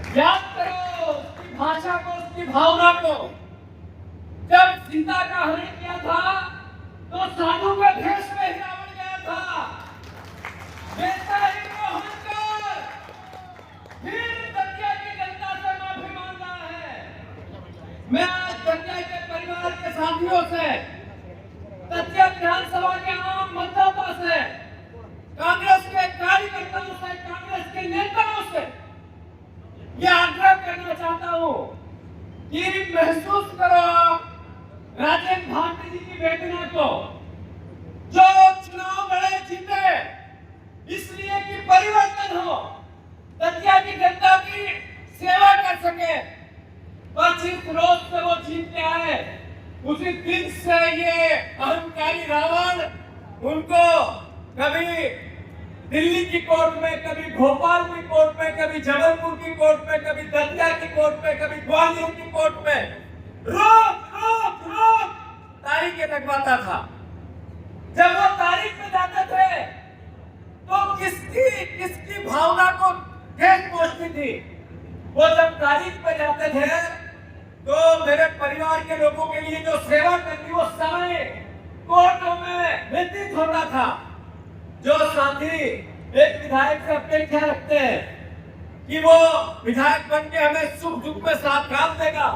याद करो उसकी भाषा को, उसकी भावना को। जब सीता का हरण किया था तो साधु के भेष में ही रावण गया था। बेटा ही को हंसकर फिर दतिया की जनता से माफी मांग रहा है। मैं आज दतिया के परिवार के साथियों से, दतिया विधानसभा के आम मतदाता से, कांग्रेस के कार्यकर्ताओं से, कांग्रेस के नेताओं से यह आग्रह करना चाहता हूं कि महसूस करो राजेंद्र भारती जी की बेटियों को, जो चुनाव लड़े जीते इसलिए कि परिवर्तन हो, दतिया की जनता की सेवा कर सके। पर जिस रोज से वो जीत के आए उसी दिन से ये अहंकारी रावण उनको कभी दिल्ली की कोर्ट में, कभी भोपाल की कोर्ट में, कभी जबलपुर की कोर्ट में, कभी दतिया की कोर्ट में, कभी ग्वालियर की कोर्ट में रोज तारीखें लगवाता था। जब वो तारीख में जाते थे तो किसकी भावना को ठेस पहुंचती थी। वो जब तारीख पे जाते थे तो मेरे परिवार के लोगों के लिए जो सेवा करनी वो समय कोर्टों में व्यतीत होता था। जो साथी एक विधायक से अपेक्षा रखते हैं कि वो विधायक बन के हमें सुख दुख में साथ काम देगा,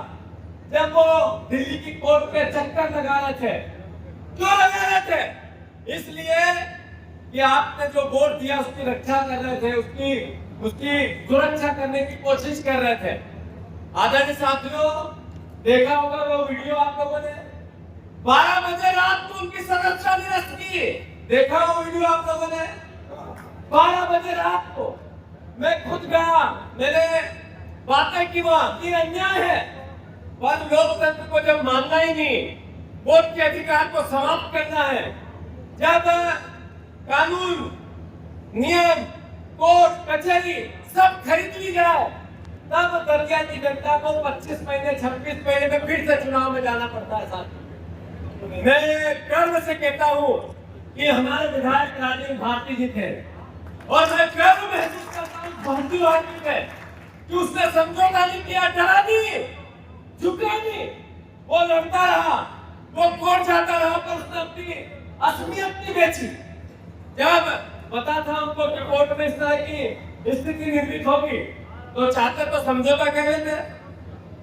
जब वो दिल्ली की कोर्ट पे चक्कर लगा रहे थे, क्यों लगा रहे थे? इसलिए कि आपने जो वोट दिया उसकी रक्षा कर रहे थे, उसकी सुरक्षा करने की कोशिश कर रहे थे। आदरणीय साथियों, देखा होगा वो वीडियो आप लोगों ने, 12 बजे रात को उनकी संरक्षा निरस्त की। देखा वो वीडियो आप लोगों ने? 12 बजे रात को मैं खुद गया, मैंने बातें की, वहां की अन्याय है। पर लोकतंत्र को जब मानना ही नहीं, वोट के अधिकार को समाप्त करना है, जब कानून, नियम, कोर्ट, कचहरी सब खरीद ली जाए, तब दतिया की जनता को 25 महीने 26 महीने में फिर से चुनाव में जाना पड़ता है। साथ मैं गर्व से कहता हूँ कि हमारे विधायक राजेंद्र भारती जी थे, और मैं गर्व महसूस करता हूँ भारती पार्टी पे कि उसने समझौता नहीं किया, डरा नहीं, झुका नहीं, वो लड़ता रहा, वो कोर्ट जाता रहा, पर उसने अपनी असमियत नहीं बेची। जब पता था उनको कि कोर्ट में इस तरह की स्थिति निर्मित होगी तो चाहते तो समझौता कर लेते,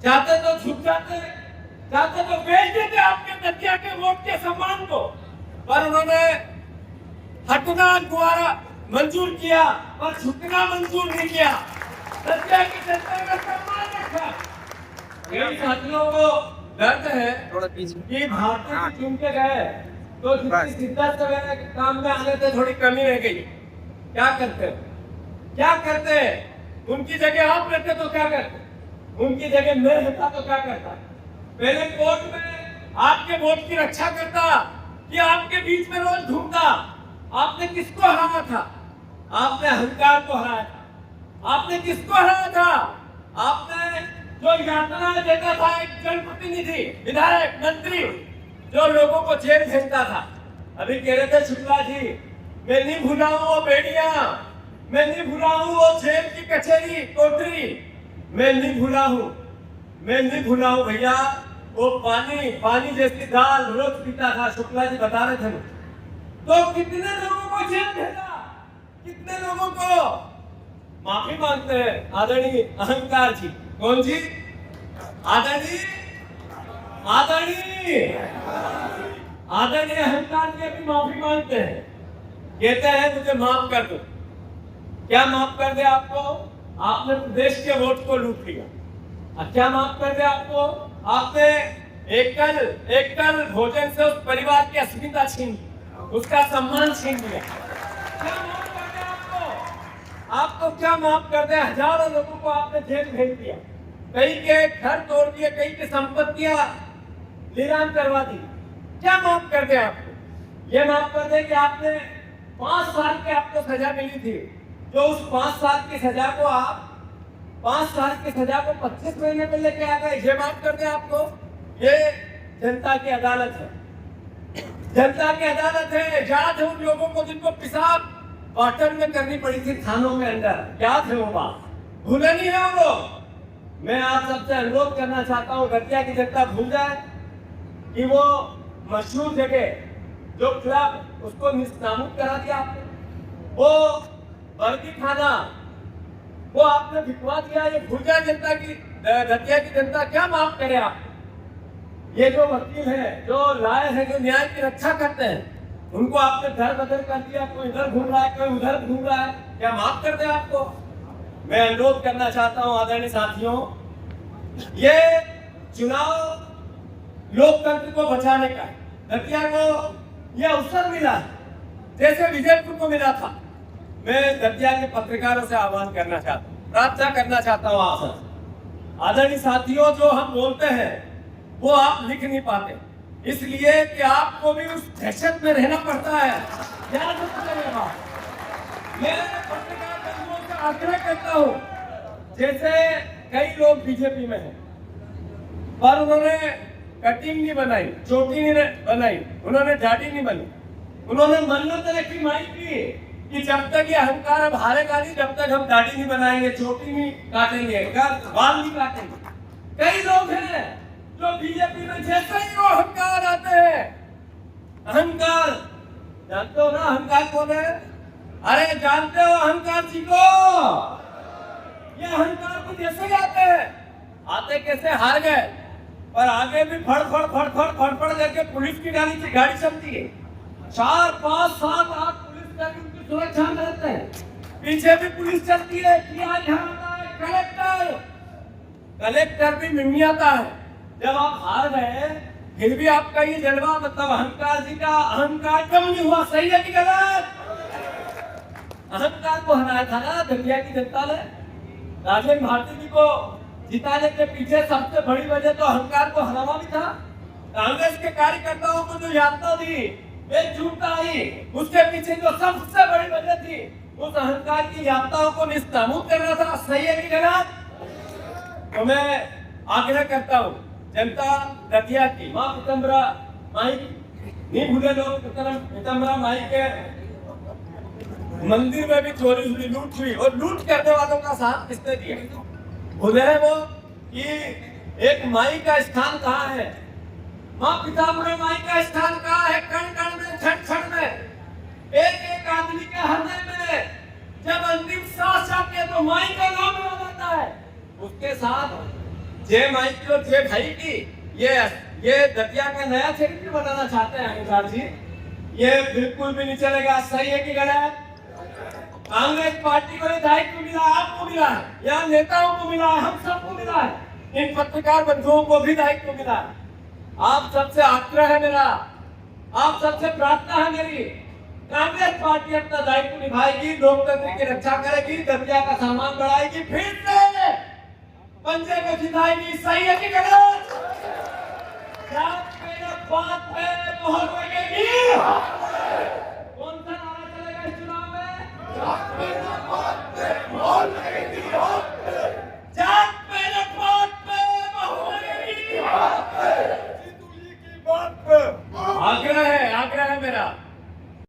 चाहते तो झुक जाते, चाहते तो बेच देते आपके दतिया के वोट के सम्मान को, पर उन्होंने हटना द्वारा मंजूर किया और झुकना मंजूर नहीं किया। दतिया की जनता का सम्मान रखा। कई साथियों को दर्द है कि भारतीय चुन के गए तो जितनी शिद्दत से काम में आने से थोड़ी कमी रह गई। क्या करते, क्या करते? उनकी जगह आप रहते तो क्या करते? उनकी जगह मैं रहता तो क्या करता? पहले कोर्ट में आपके वोट की रक्षा करता कि आपके बीच में रोज घूमता। आपने किसको हराया था? आपने अहंकार को हराया था। आपने किसको हराया था? आपने जो यातना देता था, एक जनप्रतिनिधि, विधायक, मंत्री, जो लोगों को जेल भेजता था। अभी कह रहे थे शुक्ला जी, मैं नहीं भूला हूं वो बेड़ियां, मैं नहीं भूला हूं वो जेल की कचहरी, कोठरी, मैं नहीं भूला हूं, मैं नहीं भूला हूं भैया वो पानी जैसी दाल रोज पीता था। शुक्ला जी बता रहे थे। तो कितने लोगों को जेल भेजा, कितने लोगों को माफी मांगते हैं आदरणीय अहंकार जी। कौन जी? आदरणीय अहंकार जी अभी माफी मांगते हैं, कहते हैं मुझे माफ कर दो। क्या माफ कर दे आपको? आपने प्रदेश के वोट को लूट लिया। क्या माफ कर दे आपको? आपने एकल भोजन से उस परिवार की अस्मिता छीन ली, उसका सम्मान छीन लिया। क्या माफ कर दे आपको? आपको क्या माफ कर दे? हजारों लोगों को आपने जेल भेज दिया, कई के घर तोड़ दिए, कई की संपत्तियां नीलाम करवा दी। क्या माफ कर दे आपको? ये माफ कर दे कि आपने 5 साल की आपको सजा मिली थी, जो उस 5 साल की सजा को आप 5 साल की सजा को 25 महीने में लेके आ गए। ये माफ कर दे आपको? ये जनता की अदालत है, जनता की अदालत है। याद है उन लोगों को जिनको पेशाब कॉटन में करनी पड़ी थी थानों में अंदर, याद है वो बात? भूले नहीं है वो लोग। मैं आप सबसे अनुरोध करना चाहता हूं, दतिया की जनता भूल जाए कि वो मशहूर जगह जो क्लब उसको निस्तामुक्त करा दिया आपने, वो वर्दी खाना वो आपने बिकवा दिया। ये भूल जाए जनता की, दतिया की जनता क्या माफ करे आप। ये जो वकील है, जो लायक है, जो न्याय की रक्षा करते हैं, उनको आपने घर बदल कर दिया। कोई इधर घूम रहा है, कोई उधर घूम रहा है, क्या माफ कर दे आपको। मैं अनुरोध करना चाहता हूं आदरणीय साथियों, ये चुनाव लोकतंत्र को बचाने का है। दतिया को यह अवसर मिला जैसे विजयपुर को मिला था। मैं दतिया के पत्रकारों से आह्वान करना चाहता हूँ, प्रार्थना करना चाहता हूँ आपसे। आदरणीय साथियों, जो हम बोलते हैं वो आप लिख नहीं पाते, इसलिए कि आपको भी उस दहशत में रहना पड़ता है। याद रखिएगा, मैं पत्रकार बंधुओं से आग्रह करता हूँ, जैसे कई लोग बीजेपी में हैं पर उन्होंने कटिंग नहीं बनाई, चोटी नहीं बनाई, उन्होंने दाढ़ी नहीं बनी, उन्होंने मन्नत रखी माई की कि जब तक ये अहंकार अब हारेगा नहीं, जब तक हम दाढ़ी नहीं बनाएंगे, चोटी नहीं काटेंगे, बाल नहीं काटेंगे। कई लोग हैं जो बीजेपी में जैसे ही वो अहंकार आते हैं, अहंकार जानते हो ना अहंकार कौन है? अरे जानते हो अहंकार जी को? ये अहंकार को जैसे ही आते हैं, आते कैसे हार गए, पर आगे भी फड़ फड़ फड़ फड़ फड़ फड़ करके पुलिस की गाड़ी चलती है। 4 5 7 8 पुलिस कर्मी उनकी सुरक्षा में रहते हैं, पीछे भी पुलिस चलती है। कलेक्टर भी मिमियाता है। जब आप हार गए फिर भी आपका ये जलवा, मतलब अहंकार जी का अहंकार कम नहीं हुआ। सही है कि गलत? अहंकार को हराया था ना दतिया की जनता ने। राजेंद्र भारती जी को जिताने के पीछे सबसे बड़ी वजह तो अहंकार को हराना भी था। कांग्रेस के कार्यकर्ताओं को जो यातना दी, एकजुटता आई, उसके पीछे जो सबसे बड़ी वजह थी उस अहंकार की यात्राओं को निस्तामुक्त करना था। सही है कि गलत? तो मैं आग्रह करता हूँ जनता दतिया की, माँ पीतम्बरा माई नहीं भूले लोग, पीतम्बरा माई के मंदिर में भी चोरी हुई, लूट हुई, और लूट करने वालों का साथ किसने दिया? भूले हैं वो कि एक माई का स्थान कहाँ है? माँ पीतम्बरा माई का स्थान कहाँ है? कण कण में, क्षण क्षण में, एक एक आदमी के हृदय में जब अंतिम सांस जाती है तो माई का नाम आ जाता है। उसके साथ जय माई की और जय भाई की ये दतिया का नया चरित्र बनाना चाहते हैं अहंकार जी। ये बिल्कुल भी नहीं चलेगा। सही है कि गलत? कांग्रेस पार्टी को ये दायित्व मिला, आपको मिला है, यहाँ नेताओं को मिला है, हम सबको मिला है, इन पत्रकार बंधुओं को भी दायित्व मिला है। आप सबसे आग्रह है मेरा, आप सबसे प्रार्थना है मेरी, कांग्रेस पार्टी अपना दायित्व निभाएगी, लोकतंत्र की रक्षा करेगी, दतिया का सम्मान बढ़ाएगी, फिर से पंजे को जिताएगी। सही है कि गलत? क्या मेरे बात पे मोहर लगेगी?